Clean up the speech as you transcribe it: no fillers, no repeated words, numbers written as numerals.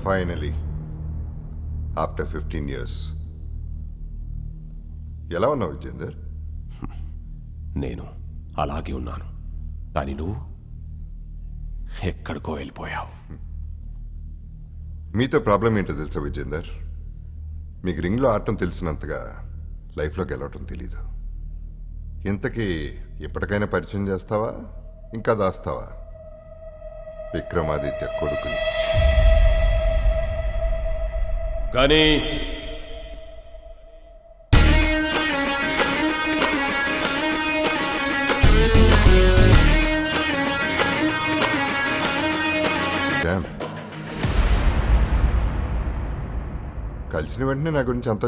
Finally after 15 years. ఎలా ఉన్నావు విజేందర్? నేను అలాగే ఉన్నాను, కానీ నువ్వు ఎక్కడికో వెళ్ళిపోయావు. మీతో ప్రాబ్లం ఏంటో తెలుసా విజేందర్? మీకు రింగ్లో ఆడటం తెలిసినంతగా లైఫ్లో గెలవటం తెలీదు. ఇంతకీ ఎప్పటికైనా పరిచయం చేస్తావా, ఇంకా దాస్తావా విక్రమాదిత్య కొడుకుని? కానీ కలిసిన వెంటనే నా గురించి అంతా